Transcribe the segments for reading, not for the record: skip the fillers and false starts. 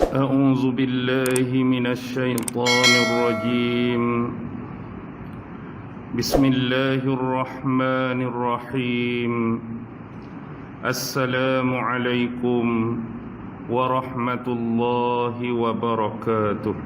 أعوذ بالله من الشيطان الرجيم. بسم الله الرحمن الرحيم. السلام عليكم ورحمة الله وبركاته.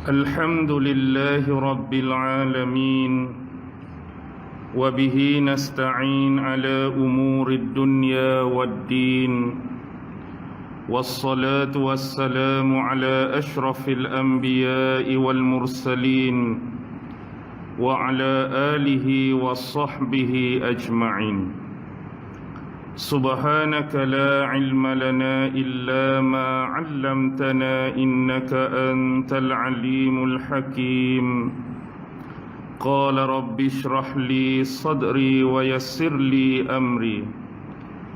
الحمد لله رب العالمين، وبه نستعين على أمور الدنيا والدين، والصلاة والسلام على أشرف الأنبياء والمرسلين وعلى آله وصحبه أجمعين. سبحانك لا علم لنا إلا ما علمتنا إنك أنت العليم الحكيم. قال رب اشرح لي صدري ويسر لي أمري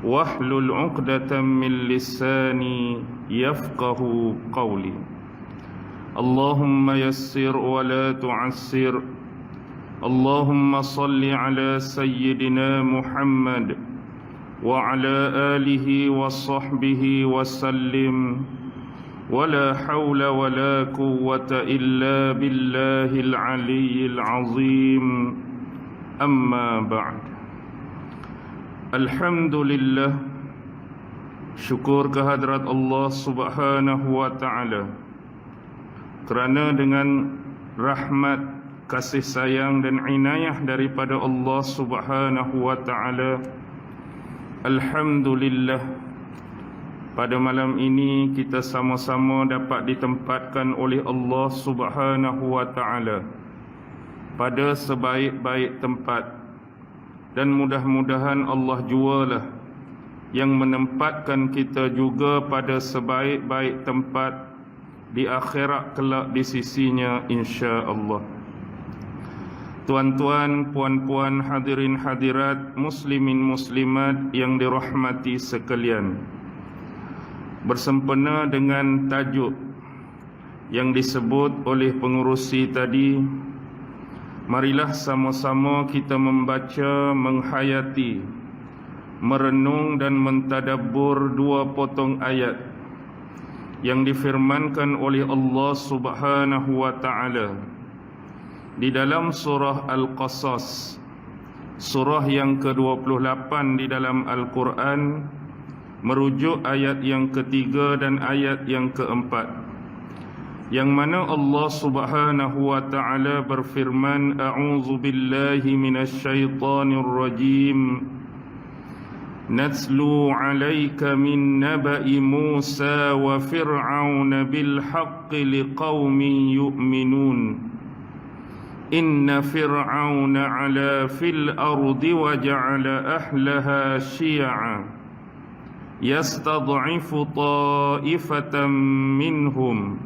واحلل عقدة من لساني يفقه قولي. اللهم يسر ولا تعسر. اللهم صل على سيدنا محمد وعلى آله وصحبه وسلم، ولا حول ولا قوة إلا بالله العلي العظيم. أما بعد. Alhamdulillah, syukur kehadrat Allah Subhanahu wa ta'ala, kerana dengan rahmat, kasih sayang dan inayah daripada Allah Subhanahu wa ta'ala, alhamdulillah, pada malam ini kita sama-sama dapat ditempatkan oleh Allah Subhanahu wa ta'ala pada sebaik-baik tempat. Dan mudah-mudahan Allah jualah yang menempatkan kita juga pada sebaik-baik tempat di akhirat kelak di sisinya, insya-Allah. Tuan-tuan, puan-puan, hadirin hadirat, muslimin muslimat yang dirahmati sekalian, bersempena dengan tajuk yang disebut oleh pengurusi tadi, marilah sama-sama kita membaca, menghayati, merenung dan mentadabbur dua potong ayat yang difirmankan oleh Allah Subhanahu wa ta'ala di dalam surah Al-Qasas, surah yang ke-28 di dalam Al-Quran, merujuk ayat yang ketiga dan ayat yang keempat, yang mana Allah Subhanahu wa ta'ala berfirman, A'udzu billahi minasyaitonir rajim. Natslu 'alaika min naba'i Musa wa Fir'aun bil haqqi liqaumin yu'minun. Inna Fir'aun 'ala fil ardi wa ja'ala ahlaha syi'a yastad'ifu ta'ifatan minhum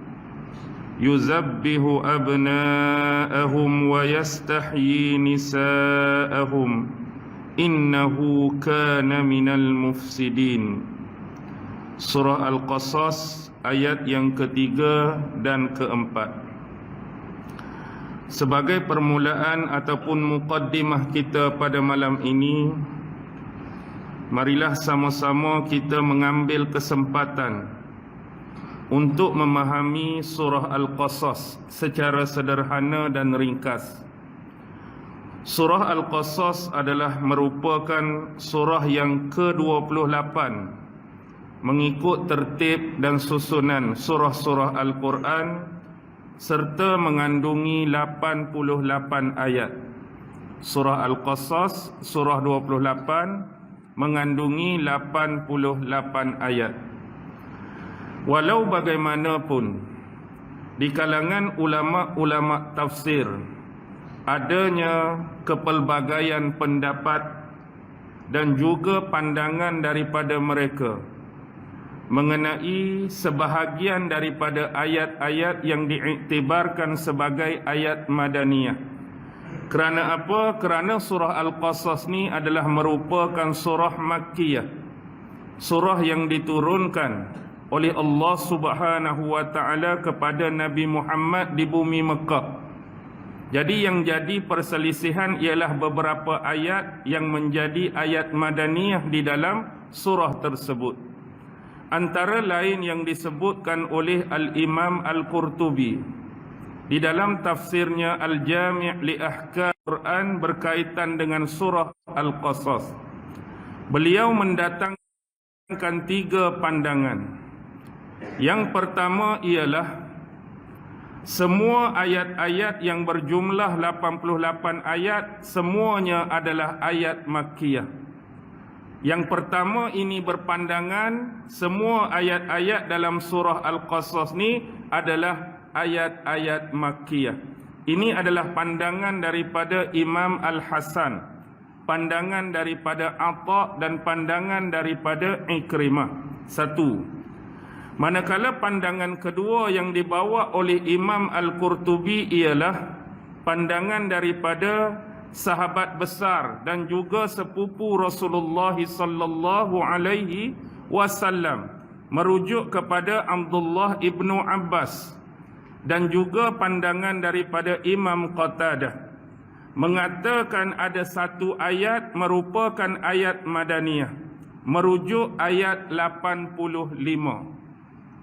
yuzabbihu abna'ahum wa yastahyi nisa'ahum innahu kana minal mufsidin. Surah Al-Qasas ayat yang ketiga dan keempat. Sebagai permulaan ataupun muqaddimah kita pada malam ini, marilah sama-sama kita mengambil kesempatan untuk memahami surah Al-Qasas secara sederhana dan ringkas. Surah Al-Qasas adalah merupakan surah yang ke-28 mengikut tertib dan susunan surah-surah Al-Quran, serta mengandungi 88 ayat. Surah Al-Qasas, surah 28, mengandungi 88 ayat. Walau bagaimanapun, di kalangan ulama-ulama tafsir adanya kepelbagaian pendapat dan juga pandangan daripada mereka mengenai sebahagian daripada ayat-ayat yang diiktibarkan sebagai ayat madaniyah. Kerana apa? Kerana surah Al-Qasas ni adalah merupakan surah Makkiyah, surah yang diturunkan oleh Allah Subhanahu wa ta'ala kepada Nabi Muhammad di bumi Mekah. Jadi yang jadi perselisihan ialah beberapa ayat yang menjadi ayat madaniyah di dalam surah tersebut. Antara lain yang disebutkan oleh Al-Imam Al-Qurtubi di dalam tafsirnya Al-Jami' li Ahkam Quran berkaitan dengan surah Al-Qasas. Beliau mendatangkan 3 pandangan. Yang pertama ialah semua ayat-ayat yang berjumlah 88 ayat semuanya adalah ayat Makkiyah. Yang pertama ini berpandangan semua ayat-ayat dalam surah Al-Qasas ni adalah ayat-ayat Makkiyah. Ini adalah pandangan daripada Imam Al-Hasan, pandangan daripada Atha dan pandangan daripada Ikrimah. 1. Manakala pandangan kedua yang dibawa oleh Imam Al-Qurtubi ialah pandangan daripada sahabat besar dan juga sepupu Rasulullah sallallahu alaihi wasallam, merujuk kepada Abdullah ibnu Abbas, dan juga pandangan daripada Imam Qatadah, mengatakan ada satu ayat merupakan ayat Madaniyah, merujuk ayat 85.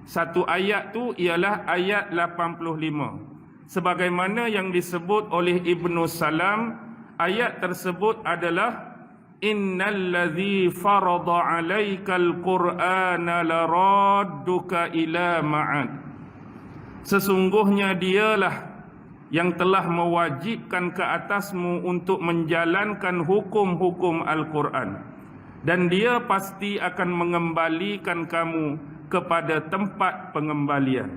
Satu ayat tu ialah ayat 85. Sebagaimana yang disebut oleh Ibnu Salam, ayat tersebut adalah Innalladzi farada 'alaikal Qur'ana laradduka ila ma'ad. Sesungguhnya dialah yang telah mewajibkan ke atasmu untuk menjalankan hukum-hukum Al-Quran, dan dia pasti akan mengembalikan kamu kepada tempat pengembalian.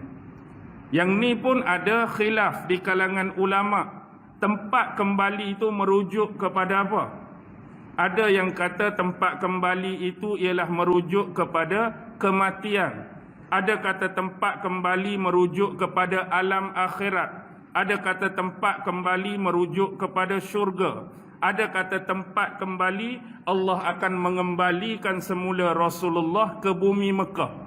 Yang ni pun ada khilaf di kalangan ulama. Tempat kembali itu merujuk kepada apa? Ada yang kata tempat kembali itu ialah merujuk kepada kematian. Ada kata tempat kembali merujuk kepada alam akhirat. Ada kata tempat kembali merujuk kepada syurga. Ada kata tempat kembali Allah akan mengembalikan semula Rasulullah ke bumi Mekah.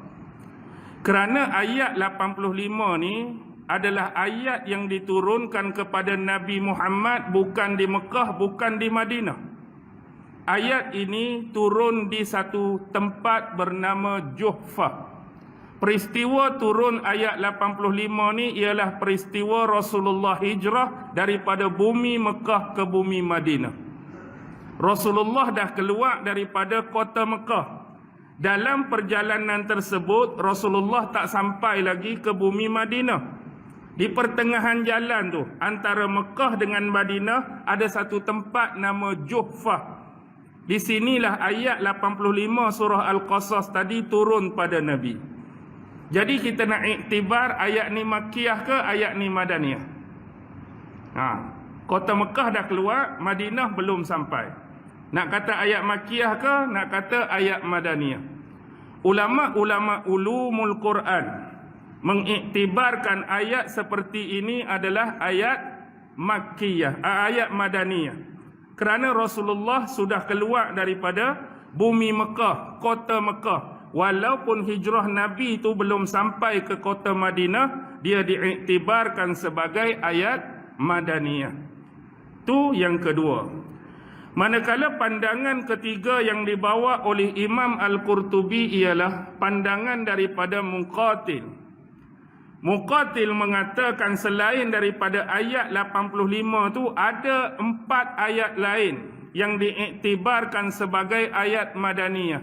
Kerana ayat 85 ni adalah ayat yang diturunkan kepada Nabi Muhammad bukan di Mekah, bukan di Madinah. Ayat ini turun di satu tempat bernama Juhfah. Peristiwa turun ayat 85 ni ialah peristiwa Rasulullah hijrah daripada bumi Mekah ke bumi Madinah. Rasulullah dah keluar daripada kota Mekah. Dalam perjalanan tersebut Rasulullah tak sampai lagi ke bumi Madinah. Di pertengahan jalan tu antara Mekah dengan Madinah ada satu tempat nama Juhfah. Di sinilah ayat 85 surah Al-Qasas tadi turun pada Nabi. Jadi kita nak iktibar ayat ni Makkiyah ke ayat ni Madaniyah? Kota Mekah dah keluar, Madinah belum sampai. Nak kata ayat Makkiyah ke, nak kata ayat Madaniyah? Ulama-ulama ulumul Quran mengiktibarkan ayat seperti ini adalah ayat Makkiyah, ayat Madaniyah. Kerana Rasulullah sudah keluar daripada bumi Mekah, kota Mekah. Walaupun hijrah Nabi itu belum sampai ke kota Madinah, dia diiktibarkan sebagai ayat Madaniyah. Itu yang kedua. Manakala pandangan ketiga yang dibawa oleh Imam Al-Qurtubi ialah pandangan daripada Muqatil. Muqatil mengatakan selain daripada ayat 85 tu ada 4 ayat lain yang diiktibarkan sebagai ayat Madaniyah,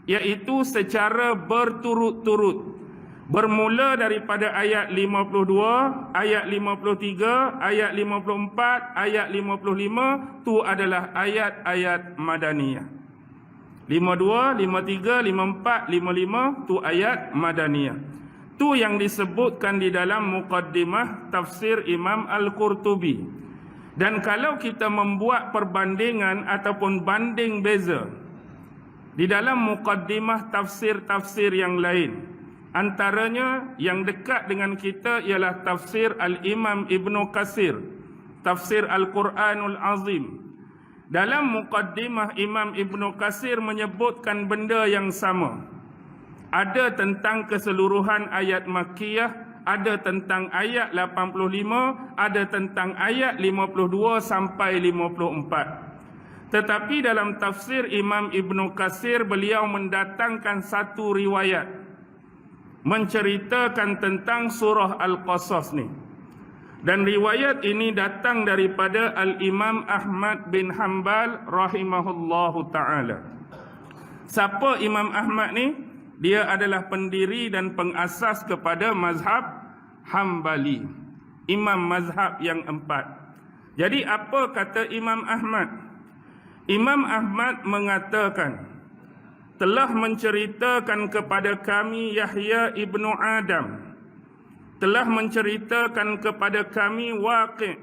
iaitu secara berturut-turut. Bermula daripada ayat 52, ayat 53, ayat 54, ayat 55, tu adalah ayat-ayat Madaniyah. 52, 53, 54, 55 tu ayat Madaniyah. Tu yang disebutkan di dalam muqaddimah tafsir Imam Al-Qurtubi. Dan kalau kita membuat perbandingan ataupun banding beza di dalam muqaddimah tafsir-tafsir yang lain, antaranya yang dekat dengan kita ialah tafsir Al-Imam Ibnu Katsir, tafsir Al-Quranul Azim. Dalam muqaddimah Imam Ibnu Katsir menyebutkan benda yang sama. Ada tentang keseluruhan ayat Makkiyah, ada tentang ayat 85, ada tentang ayat 52 sampai 54. Tetapi dalam tafsir Imam Ibn Katsir, beliau mendatangkan satu riwayat menceritakan tentang surah Al-Qasas ni. Dan riwayat ini datang daripada Al-Imam Ahmad bin Hanbal rahimahullahu ta'ala. Siapa Imam Ahmad ni? Dia adalah pendiri dan pengasas kepada mazhab Hambali, imam mazhab yang 4. Jadi apa kata Imam Ahmad? Imam Ahmad mengatakan, telah menceritakan kepada kami Yahya ibnu Adam, telah menceritakan kepada kami Waqi'.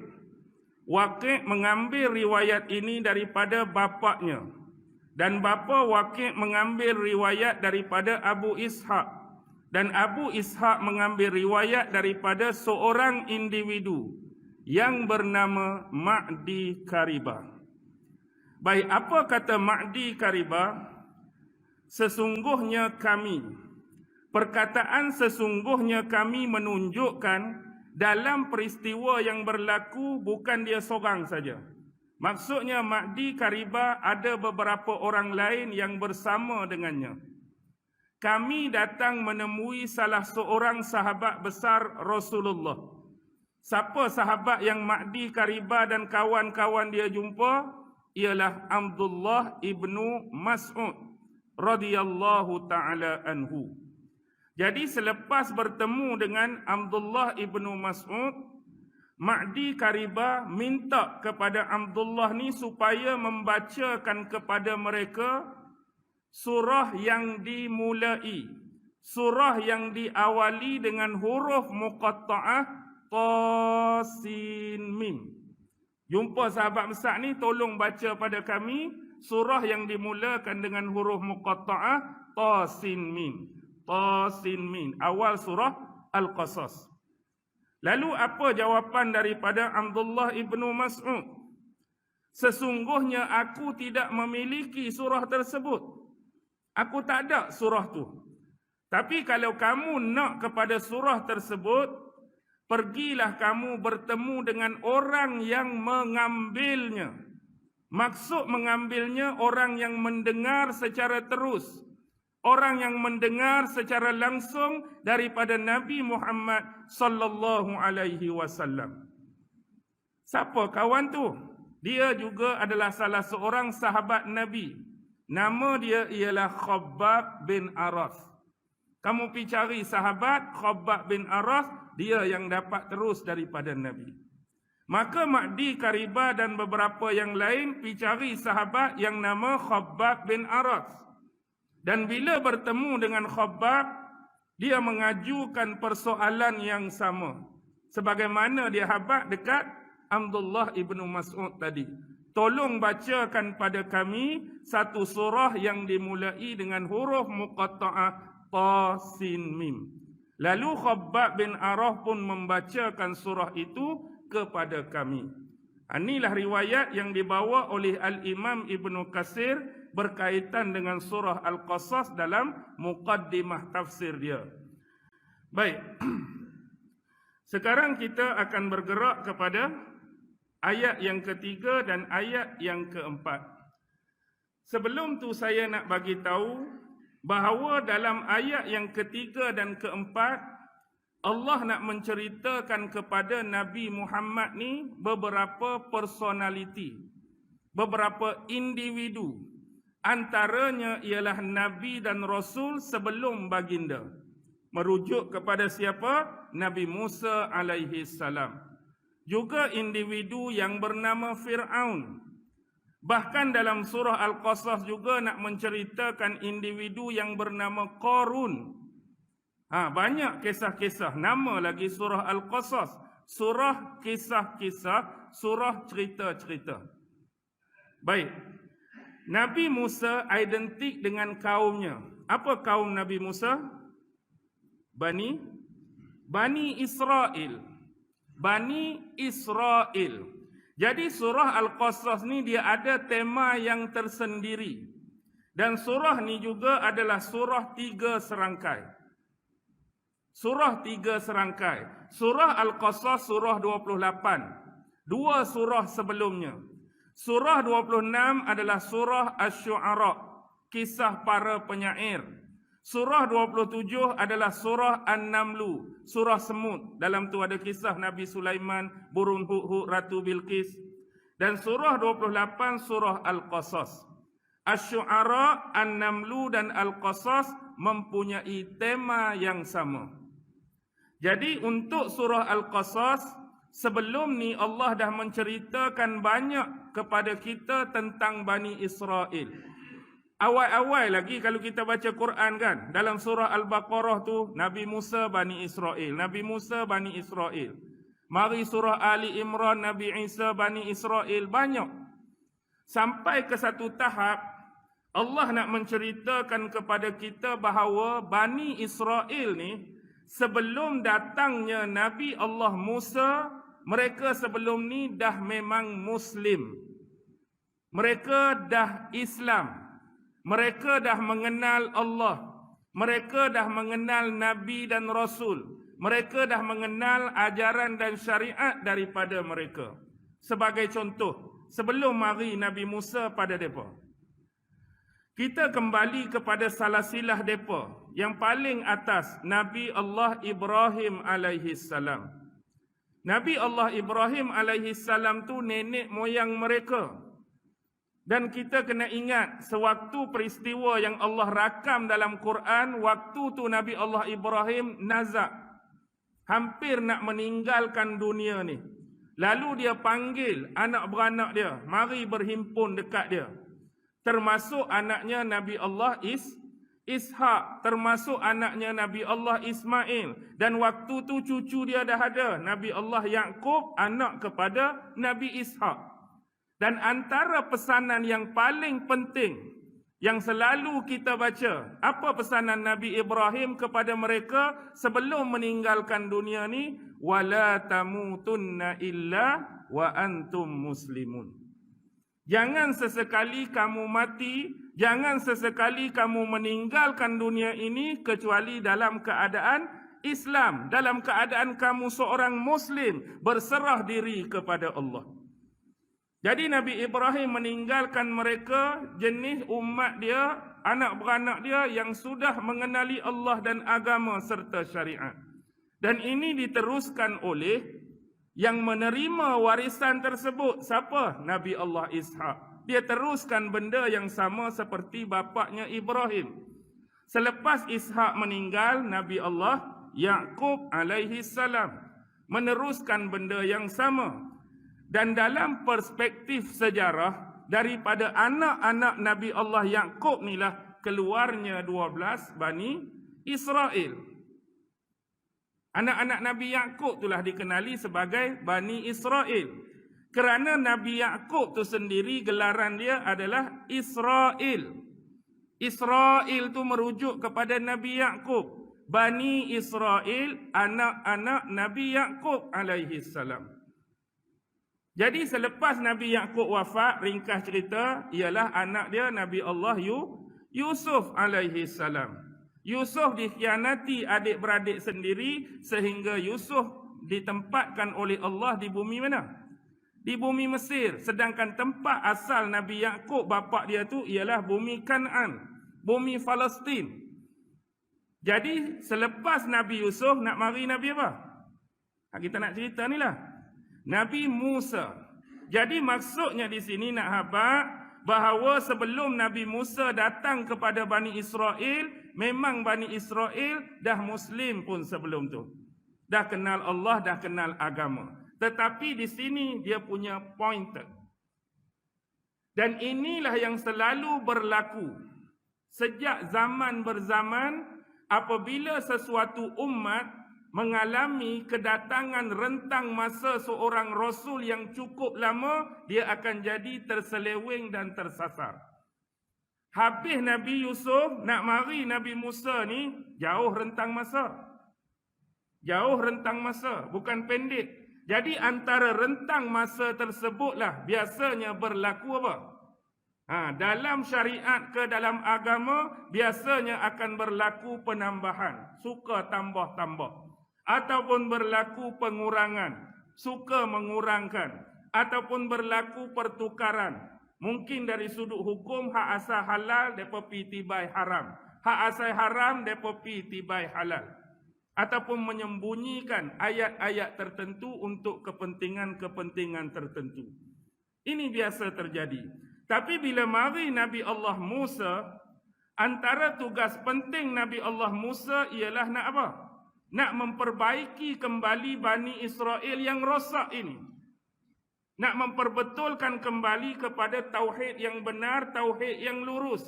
Waqi' mengambil riwayat ini daripada bapaknya, dan bapa Waqi' mengambil riwayat daripada Abu Ishaq, dan Abu Ishaq mengambil riwayat daripada seorang individu yang bernama Ma'di Karibah. Baik, apa kata Ma'di Karibah? Sesungguhnya kami, perkataan sesungguhnya kami menunjukkan dalam peristiwa yang berlaku bukan dia seorang saja. Maksudnya Ma'di Karibah ada beberapa orang lain yang bersama dengannya. Kami datang menemui salah seorang sahabat besar Rasulullah. Siapa sahabat yang Ma'di Karibah dan kawan-kawan dia jumpa? Ialah Abdullah ibnu Mas'ud radhiyallahu ta'ala anhu. Jadi selepas bertemu dengan Abdullah ibnu Mas'ud, Ma'di Karibah minta kepada Abdullah ni supaya membacakan kepada mereka surah yang dimulai, surah yang diawali dengan huruf muqatta'ah ta sin mim. Jumpa sahabat besar ni, tolong baca pada kami surah yang dimulakan dengan huruf muqatta'ah ta sin mim. Ta sin mim, awal surah Al-Qasas. Lalu apa jawapan daripada Abdullah ibnu Mas'ud? Sesungguhnya aku tidak memiliki surah tersebut. Aku tak ada surah tu. Tapi kalau kamu nak kepada surah tersebut, pergilah kamu bertemu dengan orang yang mengambilnya. Maksud mengambilnya, orang yang mendengar secara terus, orang yang mendengar secara langsung daripada Nabi Muhammad sallallahu alaihi wasallam. Siapa kawan tu? Dia juga adalah salah seorang sahabat Nabi. Nama dia ialah Khabbab bin Aras. Kamu pergi cari sahabat Khabbab bin Aras, dia yang dapat terus daripada Nabi. Maka Ma'di Karibah dan beberapa yang lain pergi cari sahabat yang nama Khabbab bin Aras. Dan bila bertemu dengan Khabbab, dia mengajukan persoalan yang sama. Sebagaimana dia habaq dekat Abdullah ibnu Mas'ud tadi. Tolong bacakan pada kami satu surah yang dimulai dengan huruf muqatta'ah ta sin mim. Lalu Khabbab bin Arah pun membacakan surah itu kepada kami. Inilah riwayat yang dibawa oleh Al-Imam Ibn Katsir berkaitan dengan surah Al-Qasas dalam muqaddimah tafsir dia. Baik. Sekarang kita akan bergerak kepada ayat yang ketiga dan ayat yang keempat. Sebelum tu saya nak bagi tahu bahawa dalam ayat yang ketiga dan keempat, Allah nak menceritakan kepada Nabi Muhammad ni beberapa personaliti, beberapa individu. Antaranya ialah Nabi dan Rasul sebelum baginda. Merujuk kepada siapa? Nabi Musa alaihi salam. Juga individu yang bernama Fir'aun. Bahkan dalam surah Al-Qasas juga nak menceritakan individu yang bernama Qarun. Banyak kisah-kisah. Nama lagi surah Al-Qasas. Surah kisah-kisah, surah cerita-cerita. Baik. Nabi Musa identik dengan kaumnya. Apa kaum Nabi Musa? Bani Israel. Bani Israel. Jadi surah Al-Qasas ni dia ada tema yang tersendiri. Dan surah ni juga adalah surah 3 serangkai. Surah 3 serangkai. Surah Al-Qasas surah 28. 2 surah sebelumnya. Surah 26 adalah surah Asy-Syu'ara, kisah para penyair. Surah 27 adalah surah An-Namlu, surah semut. Dalam tu ada kisah Nabi Sulaiman, burung Hud-Hud, Ratu Bilqis. Dan surah 28 surah Al-Qasas. Asy-Syu'ara, An-Namlu dan Al-Qasas mempunyai tema yang sama. Jadi untuk surah Al-Qasas, sebelum ni Allah dah menceritakan banyak kepada kita tentang Bani Israel. Awal-awal lagi kalau kita baca Quran kan, dalam surah Al-Baqarah tu, Nabi Musa Bani Israel, Nabi Musa Bani Israel. Mari surah Ali Imran, Nabi Isa Bani Israel, banyak. Sampai ke satu tahap, Allah nak menceritakan kepada kita bahawa Bani Israel ni, sebelum datangnya Nabi Allah Musa, mereka sebelum ni dah memang Muslim. Mereka dah Islam. Mereka dah mengenal Allah. Mereka dah mengenal Nabi dan Rasul. Mereka dah mengenal ajaran dan syariat daripada mereka. Sebagai contoh, sebelum mari Nabi Musa pada mereka, kita kembali kepada salasilah mereka. Yang paling atas, Nabi Allah Ibrahim alaihissalam. Nabi Allah Ibrahim alaihissalam tu nenek moyang mereka. Dan kita kena ingat, sewaktu peristiwa yang Allah rakam dalam Quran, waktu tu Nabi Allah Ibrahim nazak, hampir nak meninggalkan dunia ni. Lalu dia panggil anak beranak dia, mari berhimpun dekat dia. Termasuk anaknya Nabi Allah Ishak, termasuk anaknya Nabi Allah Ismail. Dan waktu tu cucu dia dah ada, Nabi Allah Yaqub, anak kepada Nabi Ishak. Dan antara pesanan yang paling penting yang selalu kita baca, apa pesanan Nabi Ibrahim kepada mereka sebelum meninggalkan dunia ni? Wala tamutunna illa wa antum muslimun. Jangan sesekali kamu mati, jangan sesekali kamu meninggalkan dunia ini kecuali dalam keadaan Islam, dalam keadaan kamu seorang Muslim berserah diri kepada Allah. Jadi Nabi Ibrahim meninggalkan mereka, jenis umat dia, anak beranak dia yang sudah mengenali Allah dan agama serta syariat. Dan ini diteruskan oleh yang menerima warisan tersebut. Siapa? Nabi Allah Ishak. Dia teruskan benda yang sama seperti bapaknya Ibrahim. Selepas Ishak meninggal, Nabi Allah Yaqub alaihissalam meneruskan benda yang sama. Dan dalam perspektif sejarah, daripada anak-anak Nabi Allah Yaqub inilah keluarnya 12 Bani Israel. Anak-anak Nabi Yaqub itulah dikenali sebagai Bani Israel. Kerana Nabi Yaqub itu sendiri gelaran dia adalah Israel. Israel itu merujuk kepada Nabi Yaqub. Bani Israel, anak-anak Nabi Yaqub alaihissalam. Jadi selepas Nabi Yaqub wafat, ringkas cerita, ialah anak dia Nabi Allah Yusuf alaihissalam. Yusuf dikhianati adik-beradik sendiri sehingga Yusuf ditempatkan oleh Allah di bumi mana? Di bumi Mesir. Sedangkan tempat asal Nabi Yaqub, bapa dia tu ialah bumi Kan'an, bumi Palestin. Jadi selepas Nabi Yusuf nak mari Nabi apa? Kita nak cerita ni lah. Nabi Musa. Jadi maksudnya di sini nak habaq bahawa sebelum Nabi Musa datang kepada Bani Israel, memang Bani Israel dah Muslim pun sebelum tu. Dah kenal Allah, dah kenal agama. Tetapi di sini dia punya pointer. Dan inilah yang selalu berlaku. Sejak zaman berzaman, apabila sesuatu umat mengalami kedatangan rentang masa seorang Rasul yang cukup lama, dia akan jadi terseleweng dan tersasar. Habis Nabi Yusuf, nak mari Nabi Musa ni, jauh rentang masa. Jauh rentang masa, bukan pendek. Jadi antara rentang masa tersebutlah biasanya berlaku apa? Dalam syariat ke dalam agama, biasanya akan berlaku penambahan. Suka tambah-tambah. Ataupun berlaku pengurangan, suka mengurangkan. ataupun berlaku pertukaran. Mungkin dari sudut hukum hak asal halal depa pi tibai haram. Hak asal haram depa pi tibai halal. Ataupun menyembunyikan ayat-ayat tertentu untuk kepentingan-kepentingan tertentu. Ini biasa terjadi. Tapi bila mari Nabi Allah Musa, antara tugas penting Nabi Allah Musa ialah nak apa? Nak memperbaiki kembali Bani Israel yang rosak ini. Nak memperbetulkan kembali kepada tauhid yang benar, tauhid yang lurus.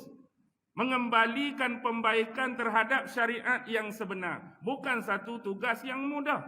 Mengembalikan pembaikan terhadap syariat yang sebenar. Bukan satu tugas yang mudah.